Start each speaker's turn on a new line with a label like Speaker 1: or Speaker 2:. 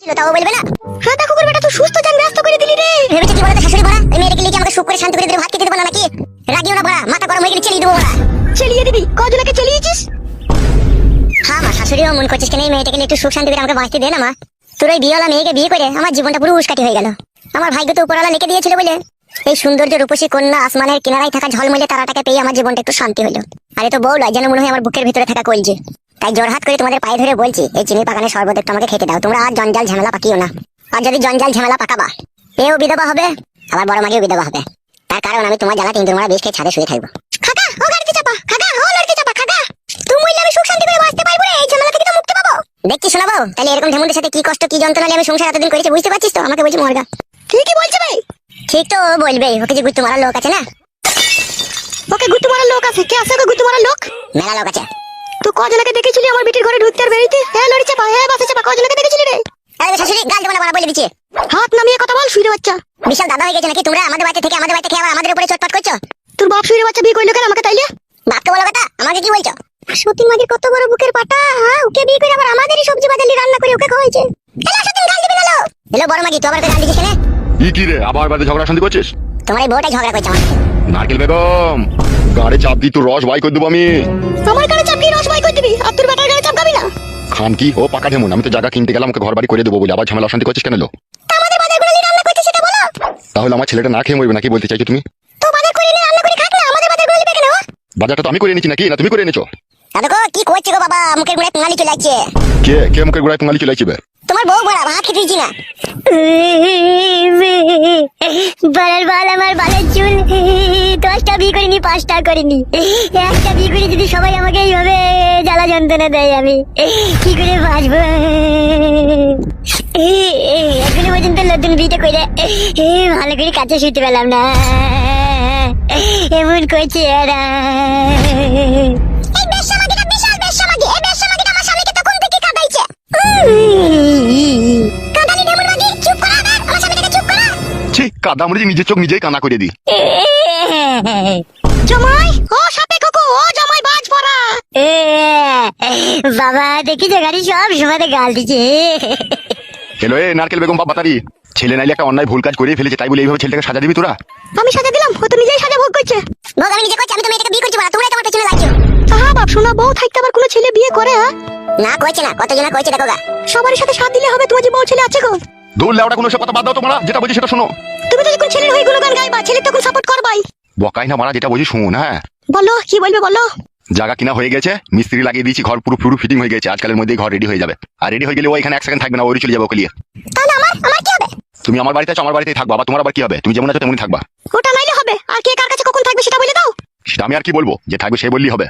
Speaker 1: ছিল তাও বলবে না।
Speaker 2: হ্যাঁ দেখো করে বেটা তুই সুস্থ জান ব্যস্ত করে দিলি রে।
Speaker 1: ভেবেছে কি বলতো শাশুড়ি বড়া, এই মেয়েটাকে লিখে আমাকে সুখ করে শান্তি করে দিয়ে ভাত খেতে দেবো না নাকি? রাগিও না বড়া, মাথা গরম হয়ে গেলে চেলিয়ে দেবো বড়া।
Speaker 2: চালিয়ে দিবি? কজনকে চালিয়েছিস?
Speaker 1: হ্যাঁ মা, শাশুড়িও মন করছিস কেন এই মেয়েটাকে একটু সুখ শান্তি করে আমাকে বাঁচতে দে না মা। তোর ওই বিয়েওয়ালা মেয়েকে বিয়ে করে আমার জীবনটা পুরো উস্কাটি হয়ে গেল। আমার ভাগ্য তো উপরওয়ালা লিখে দিয়েছিল বলে এই সৌন্দর্য রূপসী কন্যা আসমানের কিনারায় থাকা ঝলমলে তারাটাকে পেয়ে আমার জীবনটা একটু শান্তি হলো। আরে তো বউ লয় যেন মনে হয় আমার বুকের ভিতরে থাকা কলজে। তাই জোরহাত করে তোমাদের পায়ে ধরে বলছি, এই চিনি পাকানের শরবত একটু আমাকে খেতে দাও। তোমরা আর জঞ্জাল ঝামেলা পাকিও না। আর যদি জঞ্জাল ঝামেলা পাকাবা, এও বিধবা হবে, আবার বড় মাগিও বিধবা হবে। তার কারণ আমি তোমার জ্বালা তিন মারা বেশ খেয়ে ছাদে শুয়ে থাকবো। খাকা ও গাড়িতে চাপা, খাকা ও লড়কে চাপা, খাকা তুমি বললে আমি সুখ শান্তি করে বাঁচতে পারবো রে, এই ঝামেলা থেকে তো মুক্তি পাবো। দেখছি শোনাবো তাহলে এরকম ঢেমুনের সাথে কি কষ্ট কি যন্ত্রণা নিয়ে আমি সংসার এতদিন করেছি বুঝতে পারছিস তো? আমাকে বলছি মরগা।
Speaker 2: ঠিকই বলছে ভাই।
Speaker 1: ঠিক তো বলবেই, ওকে যে গুত্তু মারার লোক আছে না।
Speaker 2: ওকে গুত্তু মারার লোক আছে? কে আছে ওকে গুত্তু মারার লোক?
Speaker 1: মেলা লোক আছে।
Speaker 2: তুই কজনকে দেখেছিলি আমার বিটির ঘরে ঢুকতে আর বেরিতে? হ্যাঁ লড়ি চাপা, হ্যাঁ বাসে চাপা, কজনকে দেখেছিলি রে?
Speaker 1: আরে শাশুড়ি গাল দেবো না বলে দিচ্ছে।
Speaker 2: হাত নামিয়ে কথা বল শুইরে বাচ্চা।
Speaker 1: বিশাল দাদা হয়ে গেছে নাকি তোমরা? আমাদের বাড়িতে থেকে আবার আমাদের উপরে চটপট করছো।
Speaker 2: তোর বাপ শুইরে বাচ্চা বিয়ে করলো কেন আমাকে তাইলে?
Speaker 1: বাপকে বলো কথা, আমাকে কি বলছো? সতীন মাঝির কত বড় বুকের পাটা, হ্যাঁ ওকে বিয়ে করে আবার আমাদেরই সবজি বাজালি রান্না করে ওকে খাওয়াইছে। এলা সতীন গাল দিবি না লো। এলো বড় মাগি, তুই আবার গাল দিছিস কেন?
Speaker 3: কি রে আবার বাড়িতে ঝগড়া শান্তি করছিস?
Speaker 1: তোমার এই বউটাই ঝগড়া করছে আমার।
Speaker 3: নারকেল বেগম গাড়ি চাপ দি, তোর রস বাই করে দেবো আমি।
Speaker 2: আমার গাড়ি চাপ দিয়ে রস বাই করে দিবি আর তোর বেটার গাড়ি চাপ খাবি না?
Speaker 3: খান কি ও পাকা ঢেমুন, আমি তো জায়গা কিনতে গেলাম ওকে ঘর বাড়ি করে দেবো বলে, আবার ঝামেলা অশান্তি করছিস কেন লো?
Speaker 1: আমাদের বাজারগুলো নিয়ে রান্না করছে সেটা বলো।
Speaker 3: তাহলে আমার ছেলেটা না খেয়ে মরবে নাকি বলতে চাইছো তুমি?
Speaker 1: তো বাজার করে নিয়ে রান্না করে খাক না, আমাদের বাজারগুলো নিবে কেন?
Speaker 3: বাজারটা তো আমি করে এনেছি নাকি, না তুমি করে এনেছো?
Speaker 1: দাদু গো কি করছে গো বাবা, মুখের গুড়ে পুঙ্গালি চলে যাচ্ছে।
Speaker 3: কে কে মুখের গোড়ায় পুঙ্গালি চলে আসবে?
Speaker 1: তোমার বউ বড়া ভাত খেতে দিচ্ছি না। বালার বাল আমার বালের চুল, 10টা বিয়ে করিনি 5টা করিনি, একটা বিয়ে করে যদি সবাই আমাকে এইভাবে জ্বালা যন্ত্রণা দেয় আমি কি করে বাঁচবো? এখনো পর্যন্ত নতুন বিয়েটা করে ভালো করে কাছে শুতে পেলাম না, এমন করছে এরা। এই বেশ্যামাগিটা বিশাল বেশ্যামাগি, এই বেশ্যামাগিটা আমার স্বামীকে তখন থেকে কাঁদাইছে। কাঁদালি ঢেমুর মাগি, চুপ করা আবার, আমার স্বামীটাকে চুপ করা।
Speaker 3: ছি কাদা মরে নিজের চোখ নিজেই কানা করে দি।
Speaker 2: জামাই ও সাপে কাকু, ও জামাই বাজ পড়া।
Speaker 1: বাবা দেখি যে গাড়ি সব সময় গাল দিচ্ছে।
Speaker 3: এলো এ নারকেল বেগম বাপ বাতারি, ছেলে নাইলে একটা অন্যায় ভুল কাজ করে ফেলেছে তাই বলে এইভাবে ছেলেটাকে সাজা দিবি তোরা?
Speaker 2: আমি সাজা দিলাম, ও তো নিজেই সাজা ভোগ করছে।
Speaker 1: ভোগ আমি নিজে করছি, আমি তো মেয়েটাকে বিয়ে করছি বড়া, তোমরাই তোমার পেছনে লাগছো।
Speaker 2: হ্যাঁ বাপ শোনা, বউ থাকতে আবার কোনো ছেলে বিয়ে করে? হ্যাঁ
Speaker 1: না করছে না, কতজনা করছে দেখো গা।
Speaker 2: সবারই সাথে সাথ দিলে হবে? তোমার যে বউ ছেলে আছে গো।
Speaker 3: দৌড় লেওড়া কোনো সব কথা বাদ দাও, তোমরা যেটা বলছি সেটা শোনো।
Speaker 2: তুমি তো যখন ছেলের হয়ে গুণগান গাইবা, ছেলে তখন সাপোর্ট করবাই।
Speaker 3: বকাই না মারা, যেটা বলছি শোন। হ্যাঁ
Speaker 2: বলো কি বলবে বলো।
Speaker 3: জায়গা কিনা হয়ে গেছে, মিস্ত্রি লাগিয়ে দিয়েছি, ঘর পুরো পুরো ফিটিং হয়ে গেছে, আজকালের মধ্যেই ঘর রেডি হয়ে যাবে। আর রেডি হয়ে গেলে ও এখানে 1 সেকেন্ড থাকবে না, ওরই চলে যাবে ওকে নিয়ে।
Speaker 1: তাহলে আমার কি হবে?
Speaker 3: তুমি আমার বাড়িতে আছো, আমার বাড়িতেই থাকবা, আবার তোমার আবার কি হবে? তুমি যেমন আছো তেমনই থাকবা।
Speaker 2: ওটা নাইলে হবে, আর কে কার কাছে কখন থাকবে সেটা বলে দাও।
Speaker 3: সেটা আমি আর কি বলবো, যে থাকবে সে বললেই হবে।